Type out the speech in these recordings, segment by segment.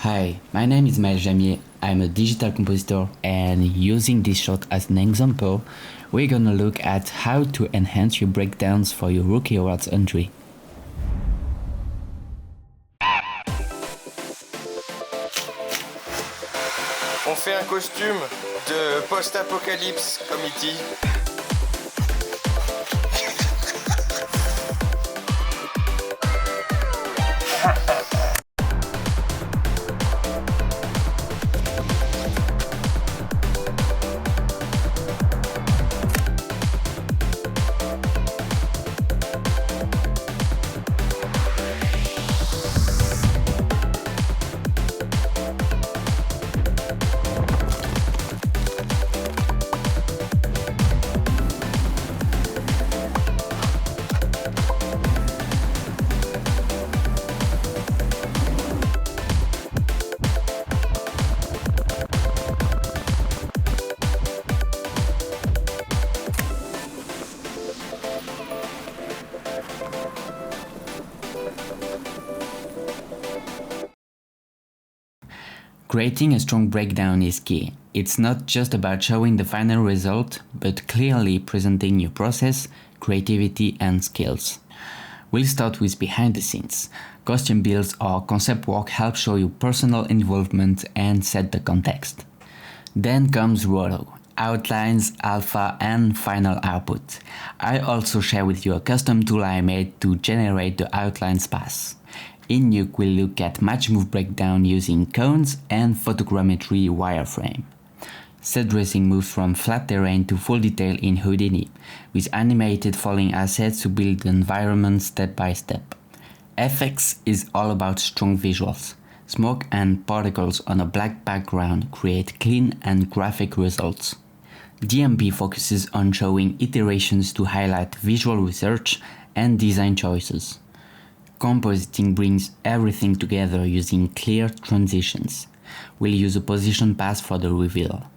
Hi, my name is Maël. I'm a digital compositor, and using this shot as an example, we're gonna look at how to enhance your breakdowns for your Rookie Awards entry. On fait un costume de post-apocalypse comme E.T. Creating a strong breakdown is key. It's not just about showing the final result, but clearly presenting your process, creativity, and skills. We'll start with behind the scenes. Costume builds or concept work help show you personal involvement and set the context. Then comes Roto, outlines, alpha, and final output. I also share with you a custom tool I made to generate the outlines pass. In Nuke, we'll look at Matchmove breakdown using cones and photogrammetry wireframe. Set dressing moves from flat terrain to full detail in Houdini, with animated falling assets to build the environment step by step. FX is all about strong visuals. Smoke and particles on a black background create clean and graphic results. DMP focuses on showing iterations to highlight visual research and design choices. Compositing brings everything together using clear transitions. We'll use a position pass for the reveal.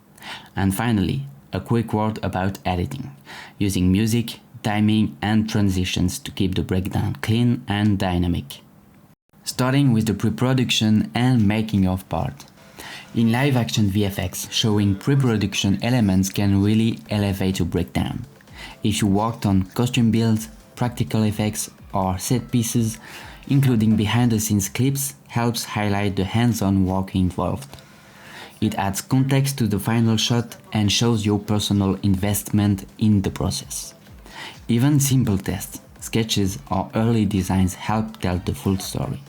And finally, a quick word about editing, using music, timing, and transitions to keep the breakdown clean and dynamic. Starting with the pre-production and making of part. In live-action VFX, showing pre-production elements can really elevate your breakdown. If you worked on costume builds, practical effects, or set pieces, including behind-the-scenes clips, helps highlight the hands-on work involved. It adds context to the final shot and shows your personal investment in the process. Even simple tests, sketches, or early designs help tell the full story.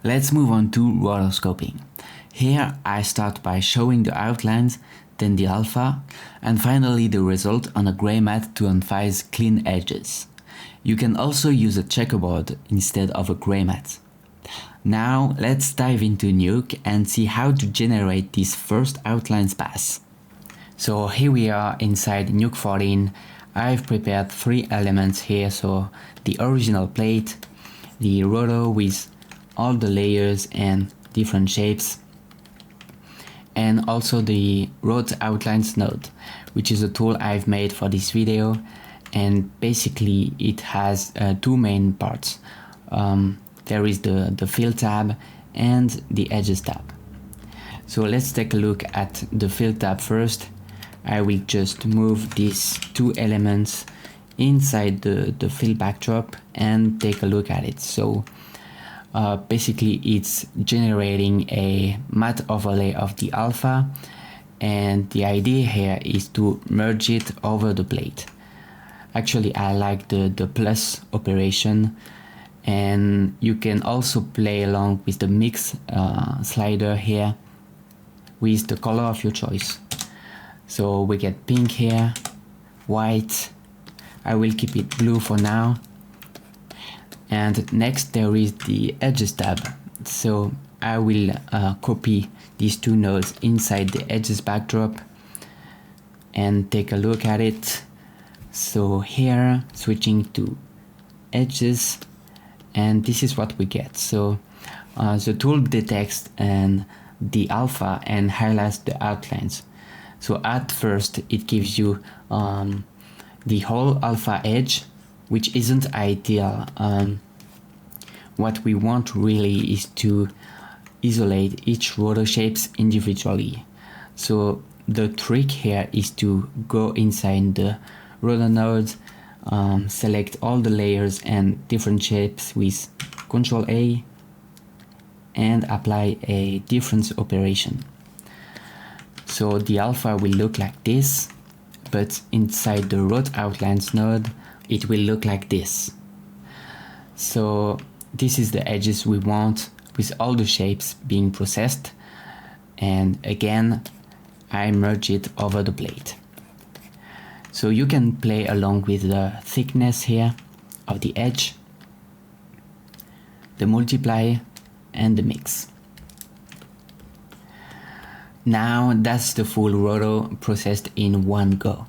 Let's move on to rotoscoping. Here I start by showing the outlines, then the alpha, and finally the result on a gray mat to emphasize clean edges. You can also use a checkerboard instead of a gray mat. Now let's dive into Nuke and see how to generate this first outlines pass. So here we are inside Nuke 14. I've prepared 3 elements here, so the original plate, the roto with all the layers and different shapes, and also the Rot Outlines node, which is a tool I've made for this video. And basically it has 2 main parts. There is the fill tab and the edges tab. So let's take a look at the fill tab first. I will just move these 2 elements inside the fill backdrop and take a look at it. So basically it's generating a matte overlay of the alpha, and the idea here is to merge it over the plate. Actually, I like the plus operation, and you can also play along with the mix slider here with the color of your choice. So we get pink here, white, I will keep it blue for now. And next there is the edges tab. So I will copy these 2 nodes inside the edges backdrop and take a look at it. So here, switching to edges, and this is what we get. So the tool detects the alpha and highlights the outlines. So at first it gives you the whole alpha edge, which isn't ideal. What we want really is to isolate each roto shapes individually. So the trick here is to go inside the roto node, select all the layers and different shapes with Ctrl A and apply a difference operation. So the alpha will look like this, but inside the Rot Outlines node it will look like this. So this is the edges we want with all the shapes being processed, and again I merge it over the plate. So you can play along with the thickness here of the edge, the multiply and the mix. Now that's the full roto processed in one go.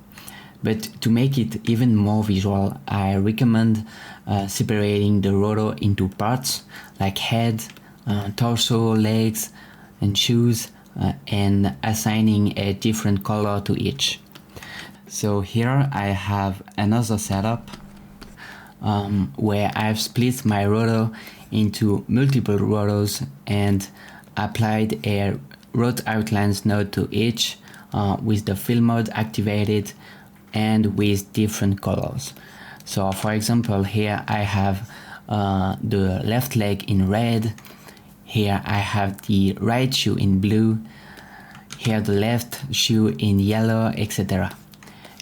But to make it even more visual, I recommend separating the roto into parts like head, torso, legs and shoes, and assigning a different color to each. So here I have another setup where I've split my roto into multiple rotos and applied a Rot Outlines node to each with the fill mode activated and with different colors. So for example, here I have the left leg in red, here I have the right shoe in blue, here the left shoe in yellow, etc.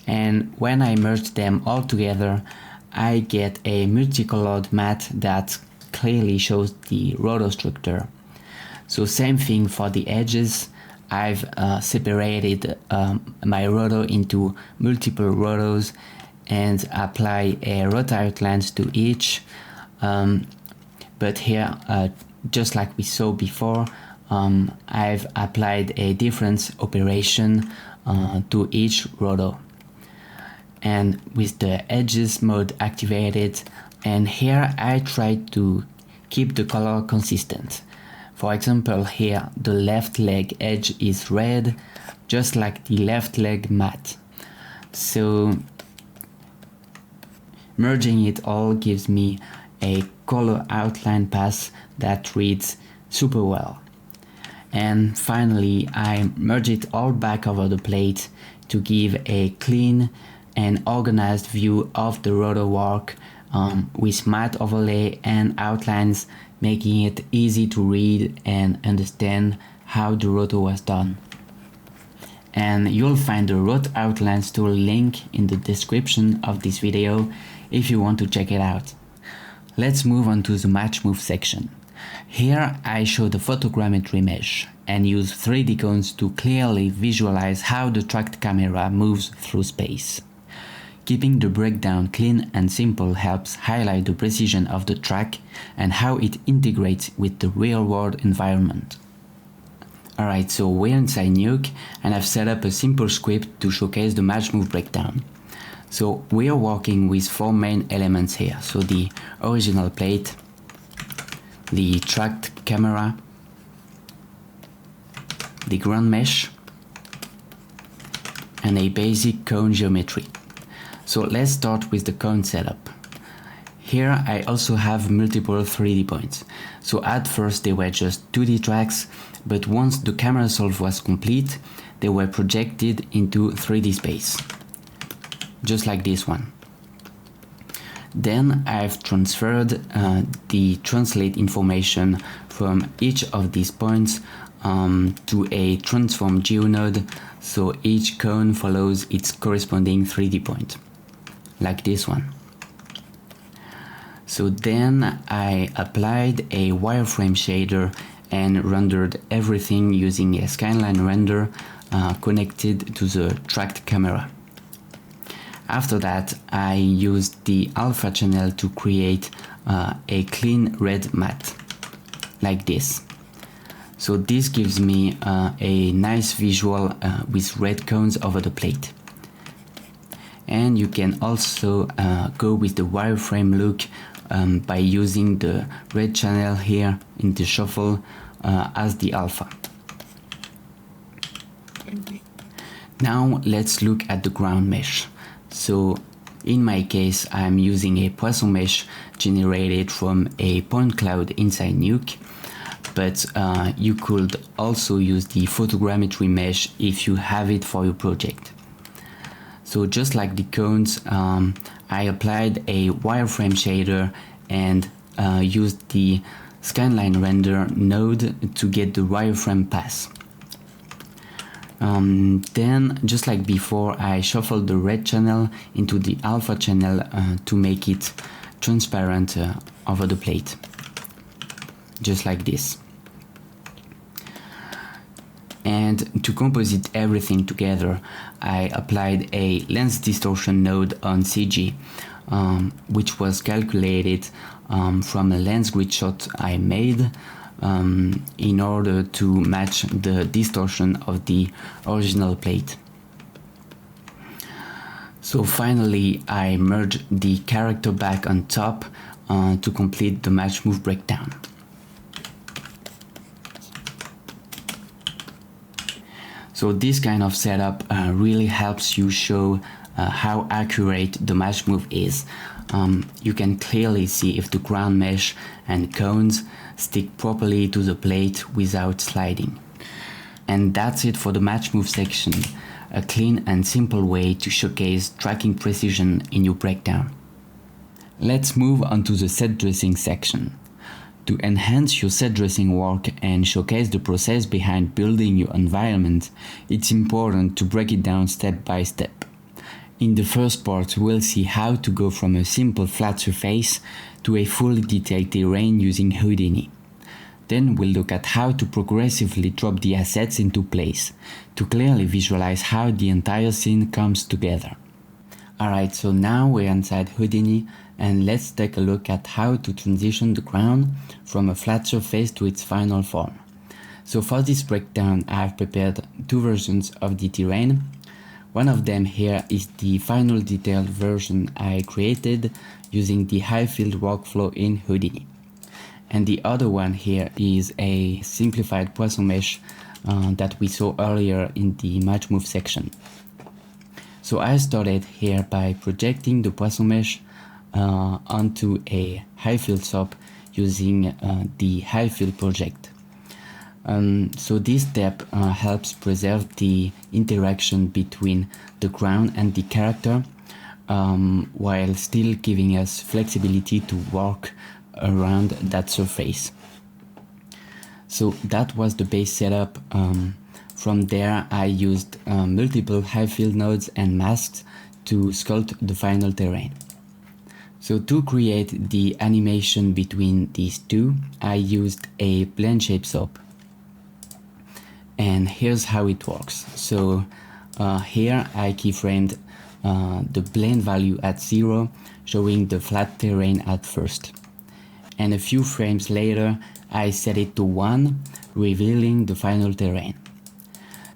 And when I merge them all together, I get a multicolored mat that clearly shows the roto structure. So same thing for the edges. I've separated my roto into multiple rotos and apply a Rot Outlines to each. But here, just like we saw before, I've applied a difference operation to each roto. And with the edges mode activated, and here I try to keep the color consistent. For example, here the left leg edge is red, just like the left leg mat. So merging it all gives me a color outline path that reads super well. And finally, I merge it all back over the plate to give a clean and organized view of the roto work with matte overlay and outlines, making it easy to read and understand how the roto was done. And you'll find the Rot Outlines tool link in the description of this video if you want to check it out. Let's move on to the Matchmove section. Here I show the photogrammetry mesh and use 3D cones to clearly visualize how the tracked camera moves through space. Keeping the breakdown clean and simple helps highlight the precision of the track and how it integrates with the real-world environment. Alright, so we're inside Nuke and I've set up a simple script to showcase the Matchmove breakdown. So we are working with 4 main elements here. So the original plate, the tracked camera, the ground mesh, and a basic cone geometry. So let's start with the cone setup. Here I also have multiple 3D points. So at first they were just 2D tracks, but once the camera solve was complete, they were projected into 3D space, just like this one. Then I've transferred the translate information from each of these points to a transform geonode, so each cone follows its corresponding 3D point, like this one. So then I applied a wireframe shader and rendered everything using a skyline render connected to the tracked camera. After that, I used the alpha channel to create a clean red matte, like this. So this gives me a nice visual with red cones over the plate. And you can also go with the wireframe look by using the red channel here in the shuffle as the alpha. Now let's look at the ground mesh. So in my case, I'm using a Poisson mesh generated from a point cloud inside Nuke. but you could also use the photogrammetry mesh if you have it for your project. So just like the cones, I applied a wireframe shader and used the skyline render node to get the wireframe pass. Then, just like before, I shuffled the red channel into the alpha channel to make it transparent over the plate, just like this. And to composite everything together, I applied a lens distortion node on CG, which was calculated from a lens grid shot I made in order to match the distortion of the original plate. So finally, I merged the character back on top to complete the Matchmove breakdown. So this kind of setup really helps you show how accurate the Matchmove is. You can clearly see if the ground mesh and cones stick properly to the plate without sliding. And that's it for the Matchmove section, a clean and simple way to showcase tracking precision in your breakdown. Let's move on to the set dressing section. To enhance your set dressing work and showcase the process behind building your environment, it's important to break it down step by step. In the first part, we'll see how to go from a simple flat surface to a fully detailed terrain using Houdini. Then we'll look at how to progressively drop the assets into place to clearly visualize how the entire scene comes together. Alright, so now we're inside Houdini and let's take a look at how to transition the ground from a flat surface to its final form. So for this breakdown, I've prepared two versions of the terrain. One of them here is the final detailed version I created using the high field workflow in Houdini. And the other one here is a simplified Poisson mesh that we saw earlier in the Matchmove section. So I started here by projecting the Poisson mesh onto a high field SOP using the high field project. So this step helps preserve the interaction between the ground and the character while still giving us flexibility to work around that surface. So that was the base setup. From there I used multiple high field nodes and masks to sculpt the final terrain. So to create the animation between these two, I used a blend shape SOP. And here's how it works. So here I keyframed the blend value at 0, showing the flat terrain at first. And a few frames later, I set it to 1, revealing the final terrain.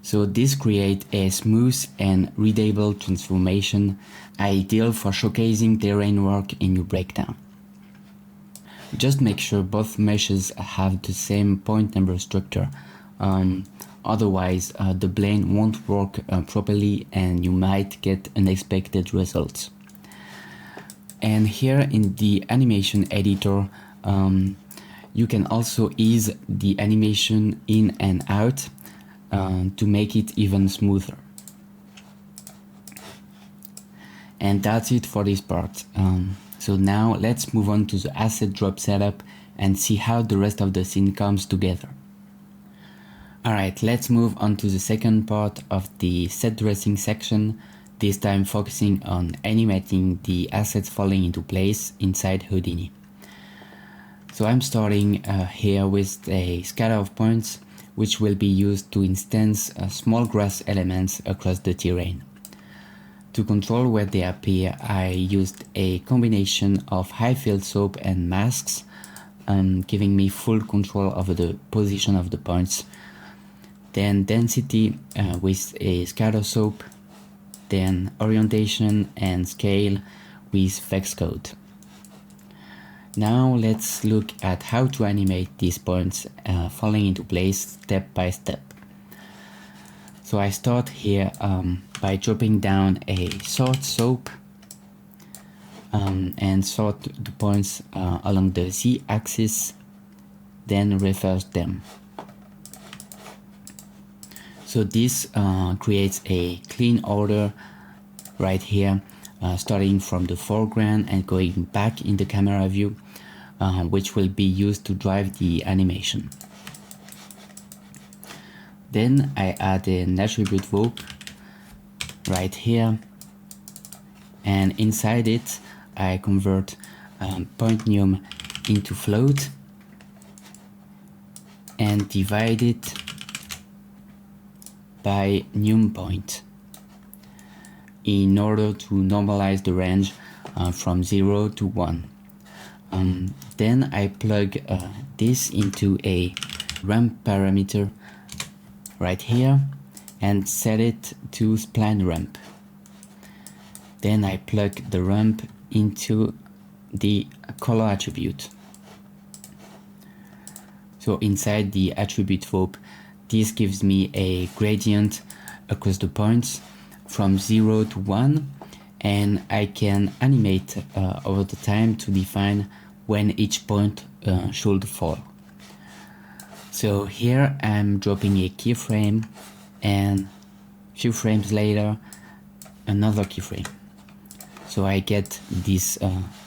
So this creates a smooth and readable transformation, ideal for showcasing terrain work in your breakdown. Just make sure both meshes have the same point number structure. Otherwise, the blend won't work properly and you might get unexpected results. And here in the animation editor, you can also ease the animation in and out to make it even smoother. And that's it for this part. So now let's move on to the asset drop setup and see how the rest of the scene comes together. Alright, let's move on to the second part of the set dressing section, this time focusing on animating the assets falling into place inside Houdini. So I'm starting here with a scatter of points, which will be used to instance small grass elements across the terrain. To control where they appear, I used a combination of high field SOP and masks, giving me full control over the position of the points. Then density with a scatter SOP, then orientation and scale with vex code. Now let's look at how to animate these points falling into place step by step. So I start here by dropping down a sort SOP and sort the points along the Z-axis. then reverse them. So this creates a clean order right here, starting from the foreground and going back in the camera view, which will be used to drive the animation. Then I add an attribute VOP right here, and inside it I convert point num into float and divide it by num point in order to normalize the range from 0 to 1. Then I plug this into a ramp parameter right here and set it to spline ramp. Then I plug the ramp into the color attribute. So inside the attribute VOP, this gives me a gradient across the points from 0 to 1, and I can animate over the time to define when each point should fall. So here I'm dropping a keyframe, and a few frames later another keyframe. So I get this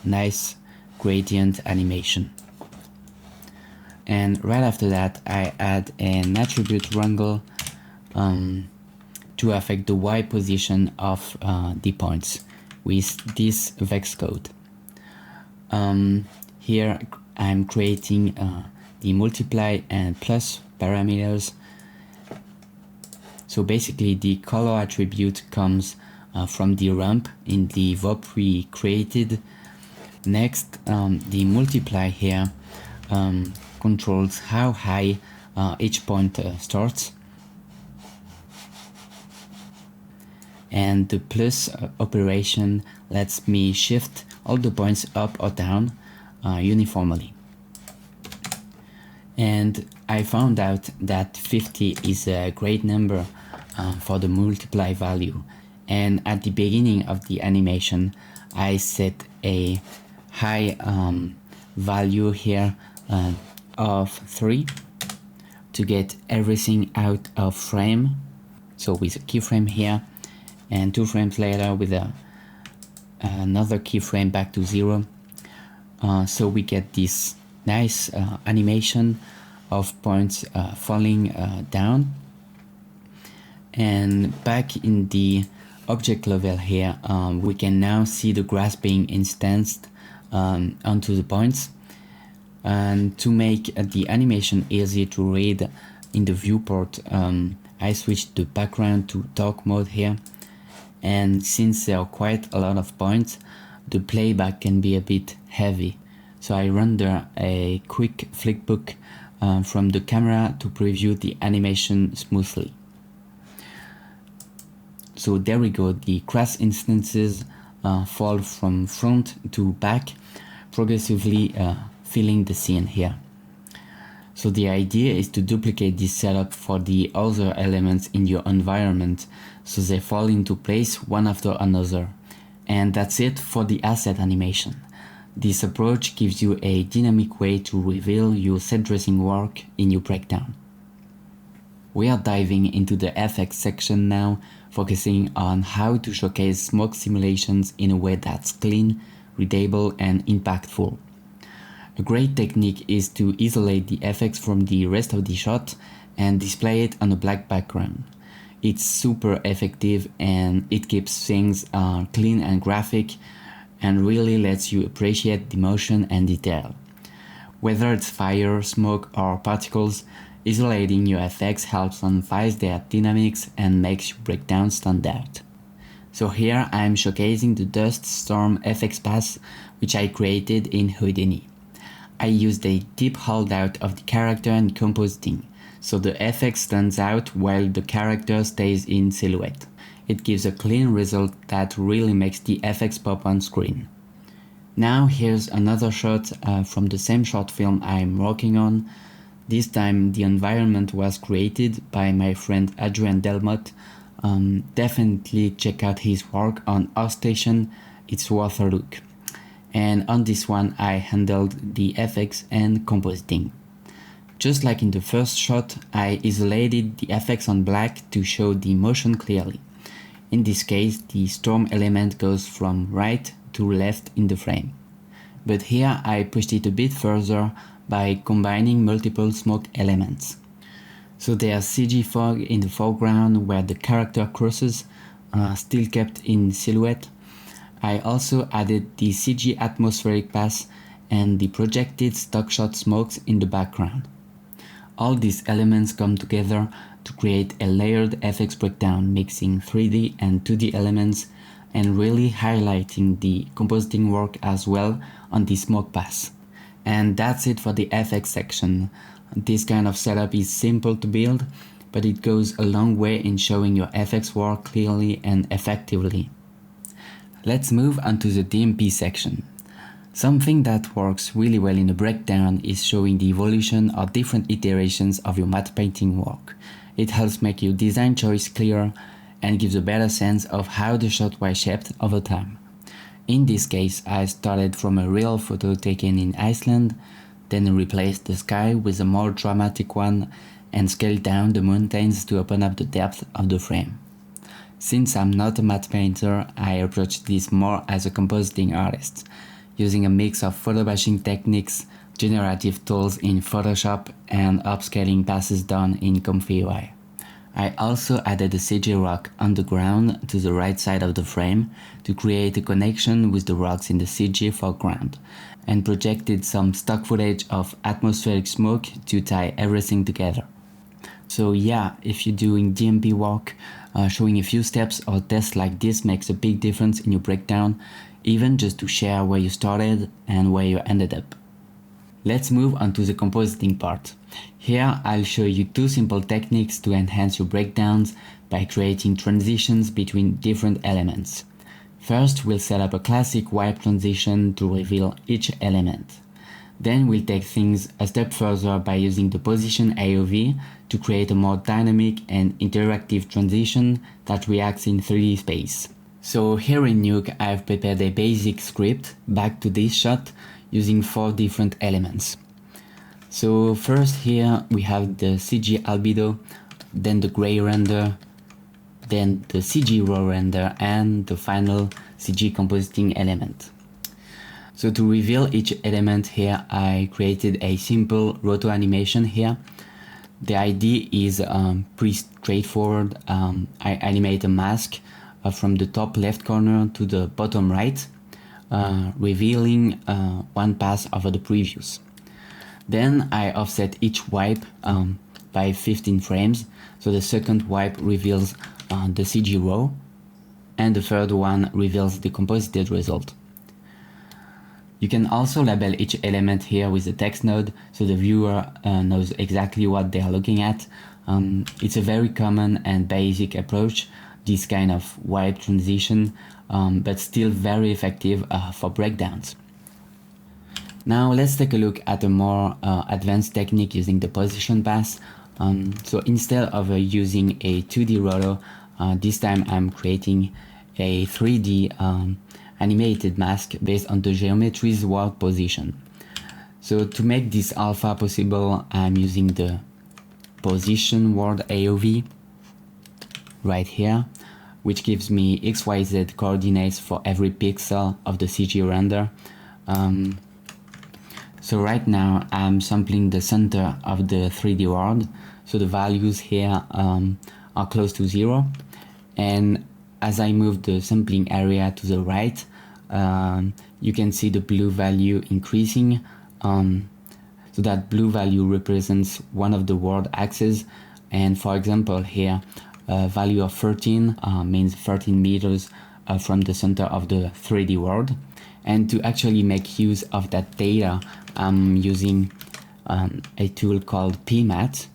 nice gradient animation. And right after that I add an attribute wrangle to affect the Y position of the points with this vex code. Here I'm creating the multiply and plus parameters. So basically the color attribute comes from the ramp in the VOP we created. Next, the multiply here controls how high each point starts, and the plus operation lets me shift all the points up or down uniformly. And I found out that 50 is a great number for the multiply value, and at the beginning of the animation I set a high value here of 3 to get everything out of frame. So with a keyframe here, and 2 frames later with another keyframe back to 0. So we get this nice animation of points falling down. And back in the object level here, we can now see the grass being instanced onto the points. And to make the animation easy to read in the viewport, I switched the background to dark mode here. And since there are quite a lot of points, the playback can be a bit heavy. So I render a quick flickbook from the camera to preview the animation smoothly. So there we go, the grass instances fall from front to back, progressively filling the scene here. So the idea is to duplicate this setup for the other elements in your environment so they fall into place one after another. And that's it for the asset animation. This approach gives you a dynamic way to reveal your set dressing work in your breakdown. We are diving into the FX section now, focusing on how to showcase smoke simulations in a way that's clean, readable, and impactful. A great technique is to isolate the effects from the rest of the shot and display it on a black background. It's super effective and it keeps things clean and graphic, and really lets you appreciate the motion and detail. Whether it's fire, smoke, or particles, isolating your effects helps emphasize their dynamics and makes your breakdown stand out. So here I'm showcasing the dust storm FX pass, which I created in Houdini. I used a deep holdout of the character in Compositing, so the FX stands out while the character stays in silhouette. It gives a clean result that really makes the FX pop on screen. Now here's another shot from the same short film I'm working on. This time the environment was created by my friend Adrien Delmotte. Definitely check out his work on ArtStation, it's worth a look. And on this one I handled the FX and compositing. Just like in the first shot, I isolated the effects on black to show the motion clearly. In this case, the storm element goes from right to left in the frame. But here I pushed it a bit further by combining multiple smoke elements. So there's CG fog in the foreground where the character crosses still kept in silhouette. I also added the CG atmospheric pass and the projected stock shot smokes in the background. All these elements come together to create a layered FX breakdown mixing 3D and 2D elements and really highlighting the compositing work as well on the smoke pass. And that's it for the FX section. This kind of setup is simple to build, but it goes a long way in showing your FX work clearly and effectively. Let's move on to the DMP section. Something that works really well in a breakdown is showing the evolution or different iterations of your matte painting work. It helps make your design choice clearer and gives a better sense of how the shot was shaped over time. In this case, I started from a real photo taken in Iceland, then replaced the sky with a more dramatic one and scaled down the mountains to open up the depth of the frame. Since I'm not a matte painter, I approach this more as a compositing artist, using a mix of photo bashing techniques, generative tools in Photoshop, and upscaling passes done in Comfy UI. I also added a CG rock on the ground to the right side of the frame to create a connection with the rocks in the CG foreground, and projected some stock footage of atmospheric smoke to tie everything together. So yeah, if you're doing DMP work, showing a few steps or tests like this makes a big difference in your breakdown, even just to share where you started and where you ended up. Let's move on to the compositing part. Here I'll show you two simple techniques to enhance your breakdowns by creating transitions between different elements. First, we'll set up a classic wipe transition to reveal each element. Then we'll take things a step further by using the position AOV to create a more dynamic and interactive transition that reacts in 3D space. So here in Nuke, I've prepared a basic script back to this shot using 4 different elements. So first here we have the CG albedo, then the gray render, then the CG raw render, and the final CG compositing element. So to reveal each element here, I created a simple roto animation here. The idea is pretty straightforward. I animate a mask from the top left corner to the bottom right, revealing one pass over the previous. Then I offset each wipe by 15 frames, so the second wipe reveals the CG raw, and the third one reveals the composited result. You can also label each element here with the text node, so the viewer knows exactly what they are looking at. It's a very common and basic approach, this kind of wipe transition, but still very effective for breakdowns. Now let's take a look at a more advanced technique using the position pass. So instead of using a 2D roto, this time I'm creating a 3D animated mask based on the geometry's world position. So to make this alpha possible, I'm using the position world AOV right here, which gives me XYZ coordinates for every pixel of the CG render. So right now I'm sampling the center of the 3D world, so the values here are close to 0, and as I move the sampling area to the right, you can see the blue value increasing. So that blue value represents one of the world axes, and for example here a value of 13 means 13 meters from the center of the 3D world. And to actually make use of that data, I'm using a tool called PMAT,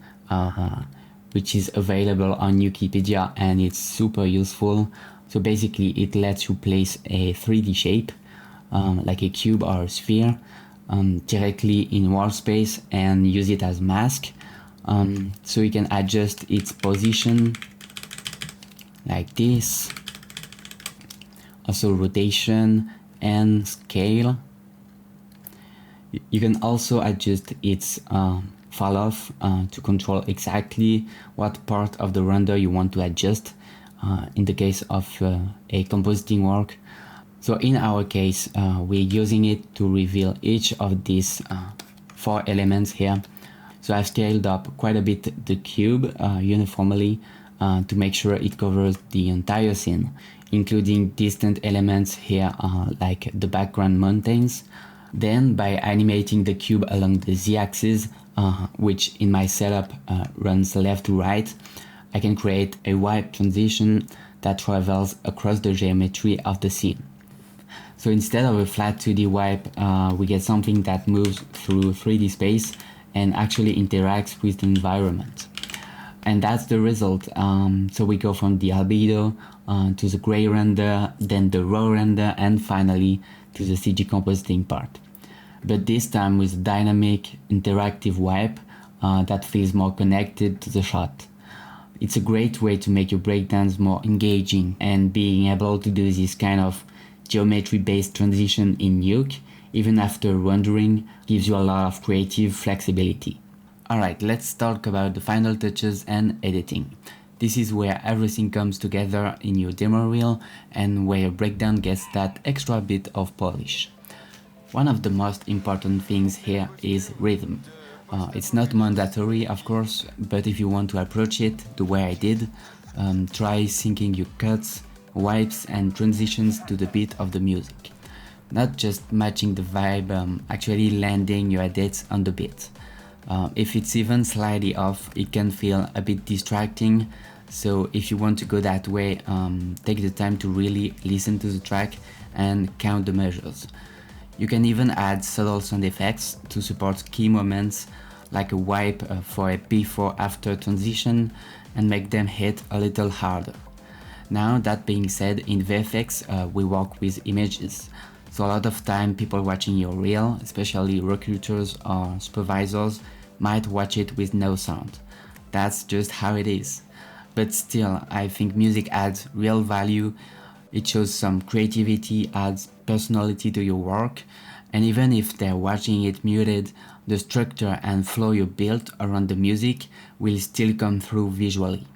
which is available on Wikipedia, and it's super useful. So basically it lets you place a 3D shape, like a cube or a sphere, directly in world space and use it as mask. So you can adjust its position like this, also rotation and scale. You can also adjust its fall off to control exactly what part of the render you want to adjust in the case of a compositing work. So in our case, we're using it to reveal each of these 4 elements here. So I've scaled up quite a bit the cube uniformly to make sure it covers the entire scene, including distant elements here like the background mountains. Then by animating the cube along the z-axis, which in my setup runs left to right, I can create a wipe transition that travels across the geometry of the scene. So instead of a flat 2D wipe, we get something that moves through 3D space and actually interacts with the environment. And that's the result. So we go from the albedo to the gray render, then the raw render, and finally to the CG compositing part. But this time with a dynamic interactive wipe that feels more connected to the shot. It's a great way to make your breakdowns more engaging, and being able to do this kind of geometry-based transition in Nuke, even after rendering, gives you a lot of creative flexibility. Alright, let's talk about the final touches and editing. This is where everything comes together in your demo reel and where your breakdown gets that extra bit of polish. One of the most important things here is rhythm. It's not mandatory, of course, but if you want to approach it the way I did, try syncing your cuts, wipes and transitions to the beat of the music. Not just matching the vibe, actually landing your edits on the beat. If it's even slightly off, it can feel a bit distracting, so if you want to go that way, take the time to really listen to the track and count the measures. You can even add subtle sound effects to support key moments, like a wipe for a before-after transition, and make them hit a little harder. Now, that being said, in VFX we work with images, so a lot of time people watching your reel, especially recruiters or supervisors, might watch it with no sound. That's just how it is. But still, I think music adds real value. It shows some creativity, adds personality to your work, and even if they're watching it muted, the structure and flow you built around the music will still come through visually.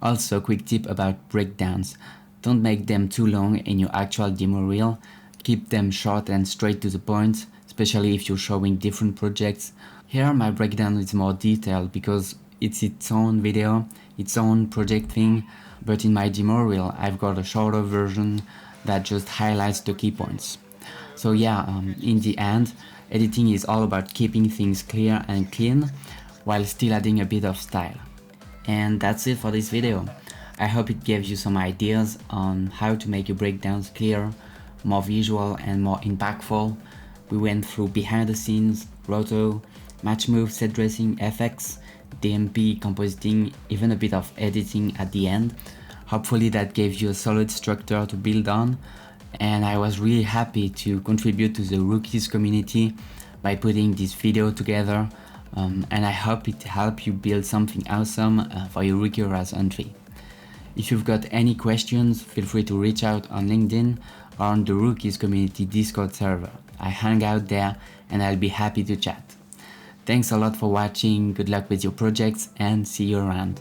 Also, quick tip about breakdowns: don't make them too long in your actual demo reel, keep them short and straight to the point, especially if you're showing different projects. Here my breakdown is more detailed because it's its own video, its own project thing, but in my demo reel I've got a shorter version that just highlights the key points. So yeah, in the end, editing is all about keeping things clear and clean while still adding a bit of style. And that's it for this video. I hope it gave you some ideas on how to make your breakdowns clearer, more visual and more impactful. We went through behind the scenes, roto, Matchmove, set dressing, FX, DMP, compositing, even a bit of editing at the end. Hopefully that gave you a solid structure to build on, and I was really happy to contribute to the rookies community by putting this video together, and I hope it helped you build something awesome for your rookie RAS entry. If you've got any questions, feel free to reach out on LinkedIn or on the rookies community Discord server. I hang out there and I'll be happy to chat. Thanks a lot for watching, good luck with your projects, and see you around.